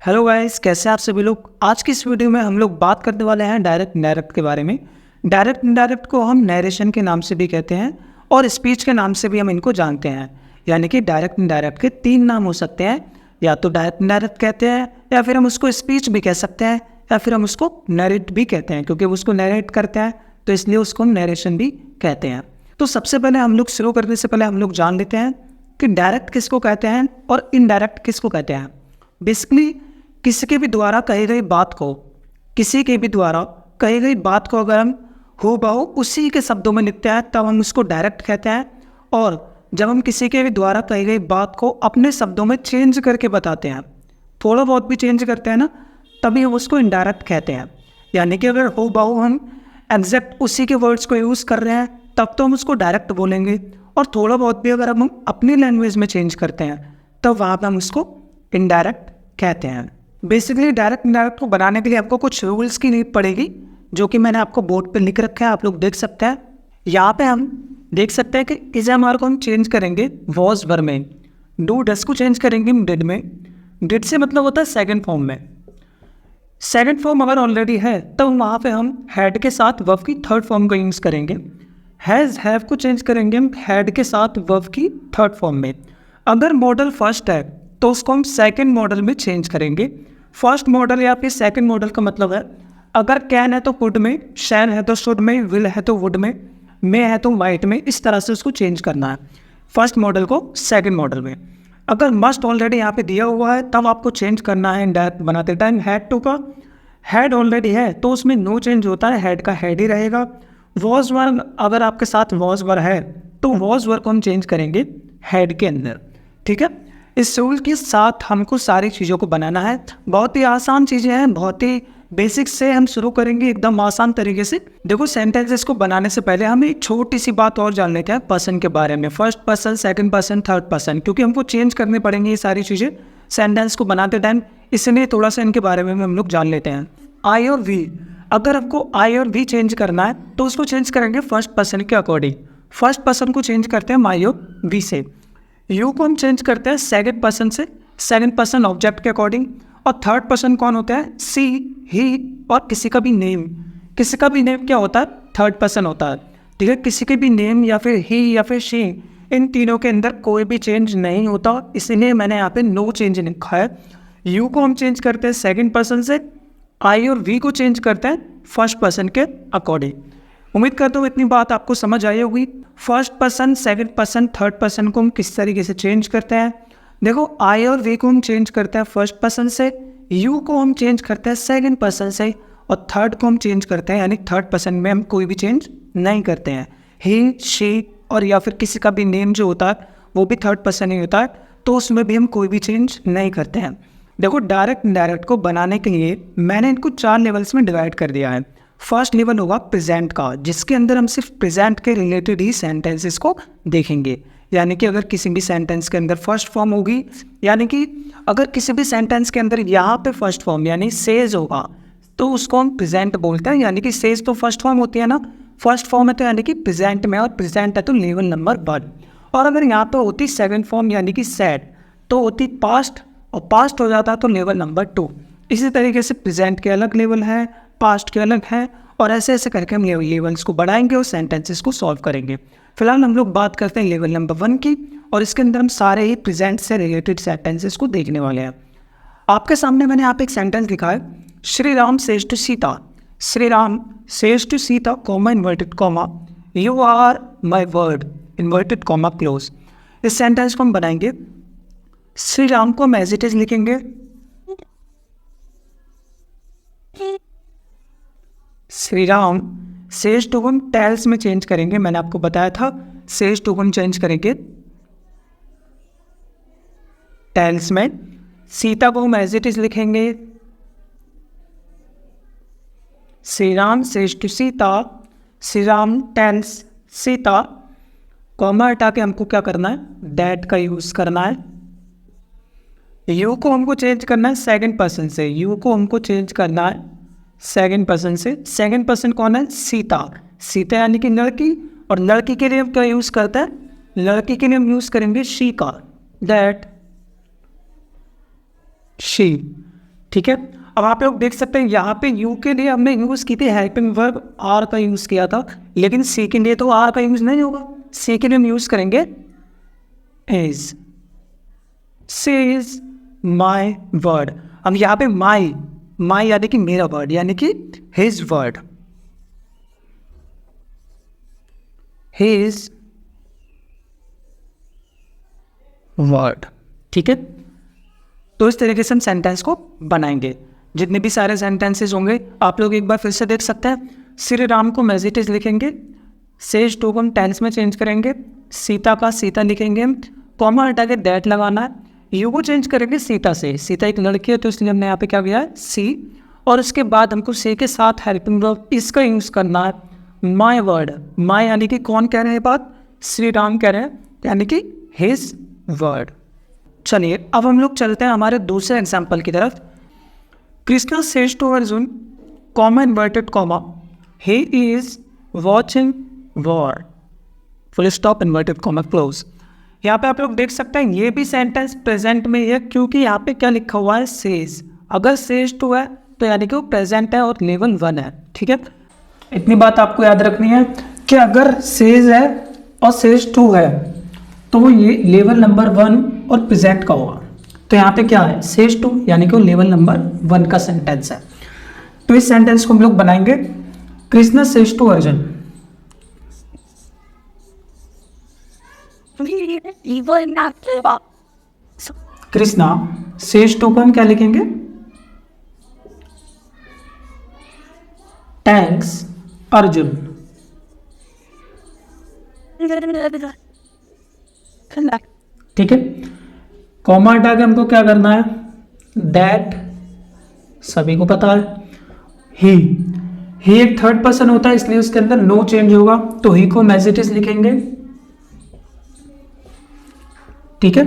Hello guys, कैसे हैं आप सभी लोग। आज की इस वीडियो में हम लोग बात करने वाले हैं डायरेक्ट इनडायरेक्ट के बारे में। डायरेक्ट इनडायरेक्ट को हम नरेशन के नाम से भी कहते हैं और स्पीच के नाम से भी हम इनको जानते हैं। यानी कि डायरेक्ट इनडायरेक्ट के तीन नाम हो सकते हैं, या तो डायरेक्ट इनडायरेक्ट कहते हैं, या फिर हम उसको स्पीच भी कह सकते हैं, या फिर हम उसको नरेट भी कहते हैं, क्योंकि उसको नरेट करते हैं तो इसलिए उसको हम नरेशन भी कहते हैं। तो सबसे पहले हम लोग शुरू करने से पहले हम लोग जान लेते हैं कि डायरेक्ट किसको कहते हैं और इनडायरेक्ट किसको कहते हैं। बेसिकली किसी के भी द्वारा कही गई बात को अगर हम हूबहू उसी के शब्दों में लिखते हैं तब हम उसको डायरेक्ट कहते हैं, और जब हम किसी के भी द्वारा कही गई बात को अपने शब्दों में चेंज करके बताते हैं, थोड़ा बहुत भी चेंज करते हैं ना, तभी हम उसको इनडायरेक्ट कहते हैं। यानी कि अगर हूबहू हम एग्जैक्ट उसी के वर्ड्स को यूज़ कर रहे हैं तब तो हम उसको डायरेक्ट बोलेंगे, और थोड़ा बहुत भी अगर हम अपनी लैंग्वेज में चेंज करते हैं तब वहाँ पर हम उसको इनडायरेक्ट कहते हैं। बेसिकली डायरेक्ट इनडायरेक्ट को बनाने के लिए आपको कुछ रूल्स की नीड पड़ेगी, जो कि मैंने आपको बोर्ड पे लिख रखा है, आप लोग देख सकते हैं। यहाँ पे हम देख सकते हैं कि इस एम आर को हम चेंज करेंगे वॉज वर में, डू डस को चेंज करेंगे डिड में। डिड से मतलब होता है सेकंड फॉर्म में। सेकंड फॉर्म अगर ऑलरेडी है तो वहाँ पे हम हैड के साथ वर्ब की थर्ड फॉर्म का यूज़ करेंगे। हैज़ हैव को चेंज करेंगे हम हैड के साथ वर्ब की थर्ड फॉर्म में। अगर मॉडल फर्स्ट है तो उसको हम सेकंड मॉडल में चेंज करेंगे। फर्स्ट मॉडल या फिर सेकंड मॉडल का मतलब है, अगर कैन है तो कुड में, शैन है तो शुड में, विल है तो वुड में, मे है तो माइट में, इस तरह से उसको चेंज करना है फर्स्ट मॉडल को सेकंड मॉडल में। अगर मस्ट ऑलरेडी यहाँ पे दिया हुआ है तब आपको चेंज करना है इनडायरेक्ट बनाते टाइम। हैड टू का हैड ऑलरेडी है तो उसमें नो चेंज होता है, हैड का हैड ही रहेगा। वॉज वर अगर आपके साथ वॉज वर है तो वॉज वर को हम चेंज करेंगे हैड के अंदर। ठीक है, इस रूल के साथ हमको सारी चीज़ों को बनाना है। बहुत ही आसान चीज़ें हैं, बहुत ही बेसिक से हम शुरू करेंगे एकदम आसान तरीके से। देखो, सेंटेंसेस को बनाने से पहले हम एक छोटी सी बात और जान लेते हैं पर्सन के बारे में। First person, second person, third person, क्योंकि हमको चेंज करने पड़ेंगे ये सारी चीज़ें सेंटेंस को बनाते टाइम, इसलिए थोड़ा सा इनके बारे में हम लोग जान लेते हैं। आई और वी, अगर हमको आई और वी चेंज करना है तो उसको चेंज करेंगे फर्स्ट पर्सन के अकॉर्डिंग। फर्स्ट पर्सन को चेंज करते हैं माई और वी से। यू को हम चेंज करते हैं सेकंड पर्सन से, सेकंड पर्सन ऑब्जेक्ट के अकॉर्डिंग। और थर्ड पर्सन कौन होता है? सी, ही और किसी का भी नेम। किसी का भी नेम क्या होता है? थर्ड पर्सन होता है। ठीक है, किसी के भी नेम या फिर ही या फिर शी, इन तीनों के अंदर कोई भी चेंज नहीं होता, इसलिए मैंने यहाँ पे नो चेंज लिखा है। यू को हम चेंज करते हैं सेकंड पर्सन से, आई और वी को चेंज करते हैं फर्स्ट पर्सन के अकॉर्डिंग। उम्मीद करता हूँ इतनी बात आपको समझ आई होगी। First person, second person, third person को हम किस तरीके से चेंज करते हैं। देखो, आई और वी को हम चेंज करते हैं फर्स्ट पर्सन से, यू को हम चेंज करते हैं सेकंड पर्सन से, और थर्ड को हम चेंज करते हैं, यानी थर्ड पर्सन में हम कोई भी चेंज नहीं करते हैं। ही, शी और या फिर किसी का भी नेम जो होता है वो भी थर्ड पर्सन ही होता है, तो उसमें भी हम कोई भी चेंज नहीं करते हैं। देखो, डायरेक्ट इनडायरेक्ट को बनाने के लिए मैंने इनको 4 लेवल्स में डिवाइड कर दिया है। फर्स्ट लेवल होगा प्रेजेंट का, जिसके अंदर हम सिर्फ प्रेजेंट के रिलेटेड ही सेंटेंसेस को देखेंगे। यानी कि अगर किसी भी सेंटेंस के अंदर फर्स्ट फॉर्म होगी, यानी कि अगर किसी भी सेंटेंस के अंदर यहाँ पे फर्स्ट फॉर्म यानी सेज होगा तो उसको हम प्रेजेंट बोलते हैं। यानी कि सेज तो फर्स्ट फॉर्म होती है ना, फर्स्ट फॉर्म है तो यानी कि प्रेजेंट में, और प्रेजेंट है तो लेवल नंबर 1। और अगर यहाँ पे होती सेकंड फॉर्म यानी कि सैड, तो होती पास्ट, और पास्ट हो जाता तो लेवल नंबर 2। इसी तरीके से प्रेजेंट के अलग लेवल है, पास्ट के अलग है, और ऐसे ऐसे करके हम लेवल्स को बढ़ाएंगे और सेंटेंसेस को सॉल्व करेंगे। फिलहाल हम लोग बात करते हैं लेवल नंबर 1 की, और इसके अंदर हम सारे ही प्रेजेंट से रिलेटेड सेंटेंसेस को देखने वाले हैं। आपके सामने मैंने यहाँ पे एक सेंटेंस लिखा है, Shri Ram says to Sita. Shri Ram says to Sita, comma inverted comma, you are my word, inverted comma close. इस सेंटेंस को हम बनाएंगे। श्री राम को हम एज इट इज लिखेंगे, श्री राम सेज टू हम टेल्स में चेंज करेंगे। मैंने आपको बताया था सेज टू हम चेंज करेंगे टेल्स में। सीता को हम एज इट इज लिखेंगे, Shri Ram says to Sita, Shri Ram tells Sita. Comma हटा के हमको क्या करना है? दैट का यूज करना है। यू को हमको चेंज करना है सेकंड पर्सन से, यू को हमको चेंज करना है सेकंड पर्सन से। सेकंड पर्सन कौन है? सीता। सीता यानी कि लड़की, और लड़की के लिए हम क्या यूज़ करते हैं? लड़की के लिए हम यूज़ करेंगे शी का, दैट शी। ठीक है। अब आप लोग देख सकते हैं यहाँ पे यू के लिए हमने यूज़ की थी हेल्पिंग वर्ब आर का यूज़ किया था, लेकिन सी के लिए तो आर का यूज़ नहीं होगा। सी के लिए हम यूज़ करेंगे is. She is my word. अब यहाँ पे माई, माई यानी कि मेरा वर्ड, यानी कि हिज वर्ड, हिज वर्ड। ठीक है, तो इस तरीके से हम सेंटेंस को बनाएंगे। जितने भी सारे सेंटेंसेस होंगे आप लोग एक बार फिर से देख सकते हैं। श्री राम को मैजिटेज लिखेंगे, सेज टू को हम टेंस में चेंज करेंगे, सीता का सीता लिखेंगे, कॉमा हटा के दैट लगाना है, यू को चेंज करेंगे सीता से, सीता एक लड़की है तो इसलिए हमने यहाँ पे क्या किया है सी, और उसके बाद हमको सी के साथ हेल्पिंग वर्ब इसका यूज़ करना है, माई वर्ड। माई यानी कि कौन कह रहे हैं बात, श्री राम कह रहे हैं, यानी कि हिज वर्ड। चलिए अब हम लोग चलते हैं हमारे दूसरे एग्जाम्पल की तरफ। Krishna says to Arjun, comma inverted comma, he is watching war, full stop inverted comma close. यहाँ पे आप लोग देख सकते हैं ये भी सेंटेंस प्रेजेंट में है, क्योंकि यहाँ पे क्या लिखा हुआ है सेज। अगर सेज टू है तो यानी कि वो प्रेजेंट है और लेवल 1 है। ठीक है, इतनी बात आपको याद रखनी है कि अगर सेज है और सेज टू है तो ये लेवल नंबर 1 और प्रेजेंट का होगा। तो यहाँ पे क्या है सेज टू, यानी कि वो लेवल नंबर 1 का सेंटेंस है। तो इस सेंटेंस को हम लोग बनाएंगे, Krishna says to Arjun. Krishna says to को हम क्या लिखेंगे, थैंक्स अर्जुन। ठीक है, कॉमा हटा के हमको क्या करना है, दैट सभी को पता है, ही एक थर्ड पर्सन होता है इसलिए उसके अंदर नो चेंज होगा, तो ही को मैजिटेज लिखेंगे। ठीक है,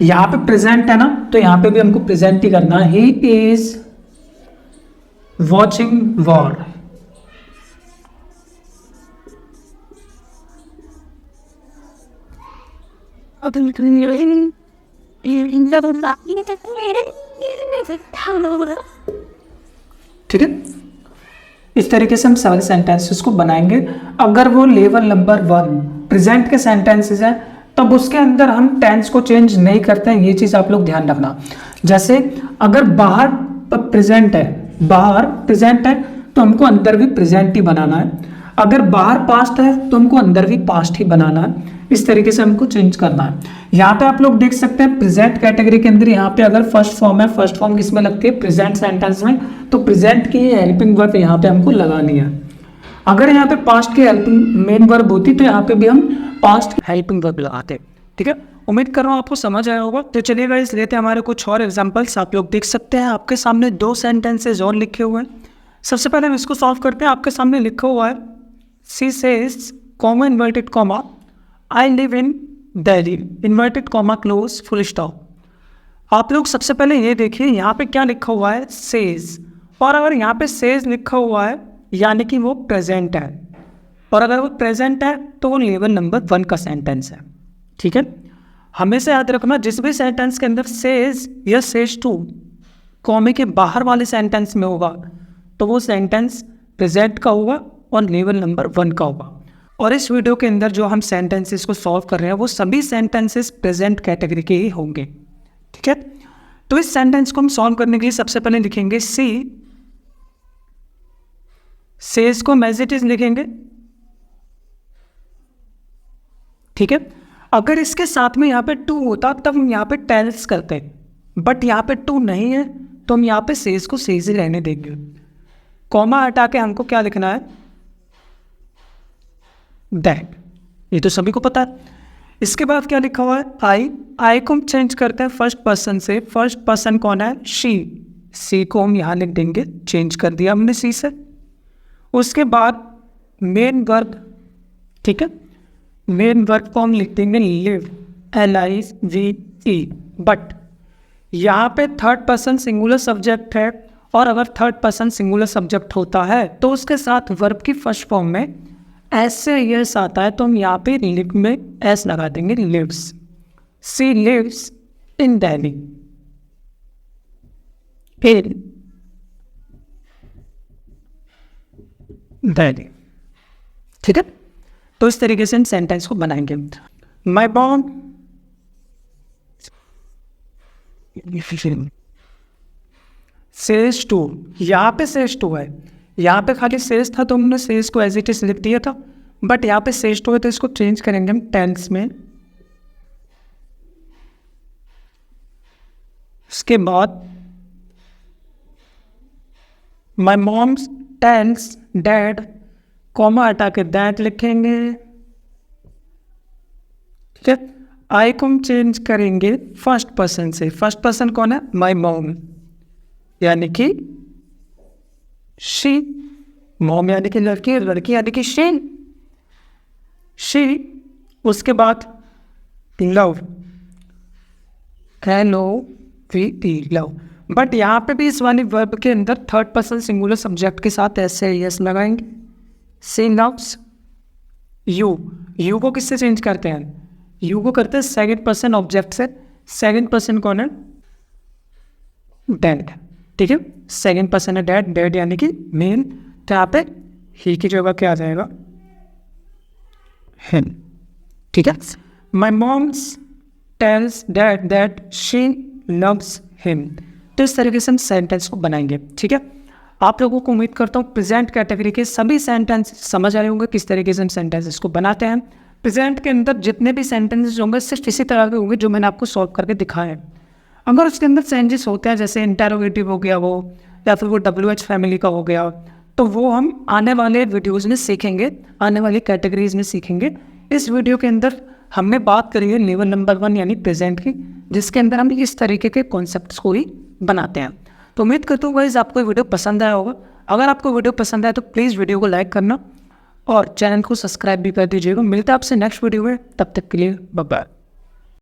यहां पे प्रेजेंट है ना, तो यहां पे भी हमको प्रेजेंट ही करना है, ही इज वॉचिंग वॉर। ठीक है, इस तरीके से हम सारे सेंटेंसेस को बनाएंगे। अगर वो लेवल नंबर 1 प्रेजेंट के सेंटेंसेस हैं तब उसके अंदर हम टेंस को चेंज नहीं करते हैं, ये चीज आप लोग ध्यान रखना। जैसे अगर बाहर प्रेजेंट है, बाहर प्रेजेंट है तो हमको अंदर भी प्रेजेंट ही बनाना है, अगर बाहर पास्ट है तो हमको अंदर भी पास्ट ही बनाना है। इस तरीके से हमको चेंज करना है। यहाँ पे आप लोग देख सकते हैं प्रेजेंट कैटेगरी के अंदर यहाँ पे अगर फर्स्ट फॉर्म है, फर्स्ट फॉर्म किसमें लगती है, प्रेजेंट सेंटेंस में, तो प्रेजेंट की हेल्पिंग वर्ब यहाँ पे हमको लगानी है। अगर यहाँ पे पास्ट की हेल्पिंग मेन वर्ब होती तो यहाँ पे भी हम पास्ट हेल्पिंग वर्ब लगाते। ठीक है, उम्मीद कर रहा हूँ आपको समझ आया होगा। तो चलिए गाइस लेते हैं हमारे कुछ और एग्जांपल्स। आप लोग देख सकते हैं आपके सामने 2 सेंटेंसेस और लिखे हुए हैं। सबसे पहले हम इसको सॉल्व करते हैं। आपके सामने लिखा हुआ है she says comma inverted comma I live in Delhi inverted comma close full stop. आप लोग सबसे पहले ये देखिए यहाँ पे क्या लिखा हुआ है सेज, और अगर यहाँ पे सेज लिखा हुआ है यानी कि वो प्रेजेंट है, और अगर वो प्रेजेंट है तो वो लेवल नंबर 1 का सेंटेंस है। ठीक है, हमेशा याद रखना जिस भी सेंटेंस के अंदर सेज या सेज टू कॉमे के बाहर वाले सेंटेंस में होगा तो वो सेंटेंस प्रेजेंट का होगा और लेवल नंबर 1 का होगा। और इस वीडियो के अंदर जो हम सेंटेंसेस को सॉल्व कर रहे हैं वो सभी सेंटेंसेस प्रेजेंट कैटेगरी के ही होंगे। ठीक है, तो इस सेंटेंस को हम सॉल्व करने के लिए सबसे पहले लिखेंगे सी, सेज को मैजिटेज लिखेंगे। ठीक है, अगर इसके साथ में यहाँ पे टू होता तब हम यहाँ पे टेल्स करते, बट यहाँ पे टू नहीं है तो हम यहाँ पे सेज को सेज ही रहने देंगे। कॉमा हटा के हमको क्या लिखना है, दैट, ये तो सभी को पता है। इसके बाद क्या लिखा हुआ है आई को हम चेंज करते हैं फर्स्ट पर्सन से। फर्स्ट पर्सन कौन है, सी को हम यहाँ लिख देंगे, चेंज कर दिया हमने सी से। उसके बाद मेन वर्ब, ठीक है, मेन वर्ब को हम लिख देंगे लिव, LIVE। बट यहाँ पे थर्ड पर्सन सिंगुलर सब्जेक्ट है, और अगर थर्ड पर्सन सिंगुलर सब्जेक्ट होता है तो उसके साथ वर्ब की फर्स्ट फॉर्म में एस से यस आता है, तो हम यहाँ पे लिव में एस लगा देंगे, lives. She lives in Delhi. फिर दैट। ठीक है, तो इस तरीके से इन सेंटेंस को बनाएंगे। माई मॉम सेज टू, यहाँ पे सेज टू है, यहाँ पे खाली सेज था तो हमने सेज को एज इट इज लिख दिया था, बट यहाँ पे सेज टू है तो इसको चेंज करेंगे हम टेंस में। उसके बाद my moms tells dad, comma हटा के दैट लिखेंगे। ठीक है, आई को हम चेंज करेंगे फर्स्ट पर्सन से। फर्स्ट पर्सन कौन है? माई मॉम, यानी कि शी। मॉम यानी कि लड़की, लड़की यानी कि शी। उसके बाद लव, LOVE लव, बट यहाँ पे भी इस वाली वर्ब के अंदर थर्ड पर्सन सिंगुलर सब्जेक्ट के साथ ऐसे यस लगाएंगे। शी लव्स यू, यू को किससे चेंज करते हैं? यू को करते हैं सेकंड पर्सन ऑब्जेक्ट से। सेकंड पर्सन कौन है? डैड। ठीक है, सेकंड पर्सन है डैड, डैड यानी कि मेन, तो यहाँ पे ही की जगह क्या आ जाएगा? हिम। ठीक है, my moms tells dad that she loves him. तो इस तरीके से हम सेंटेंस को बनाएंगे। ठीक है, आप लोगों को उम्मीद करता हूँ प्रेजेंट कैटेगरी के सभी सेंटेंस समझ आए होंगे किस तरीके से हम सेंटेंसेस को बनाते हैं। प्रेजेंट के अंदर जितने भी सेंटेंसेस होंगे सिर्फ इसी तरह के होंगे जो मैंने आपको सॉल्व करके दिखाए हैं। अगर उसके अंदर चेंजेस होते हैं, जैसे इंटेरोगेटिव हो गया वो, या फिर वो WH फैमिली का हो गया, तो वो हम आने वाले वीडियोज़ में सीखेंगे, आने वाली कैटेगरीज में सीखेंगे। इस वीडियो के अंदर हमने बात करी है लेवल नंबर 1 यानी प्रेजेंट की, जिसके अंदर हम इस तरीके के कॉन्सेप्ट्स को ही बनाते हैं। तो उम्मीद करता हूँ गाइस आपको वीडियो पसंद आया होगा। अगर आपको वीडियो पसंद आया तो प्लीज़ वीडियो को लाइक करना और चैनल को सब्सक्राइब भी कर दीजिएगा। मिलता है आपसे नेक्स्ट वीडियो में, तब तक के लिए बाय बाय।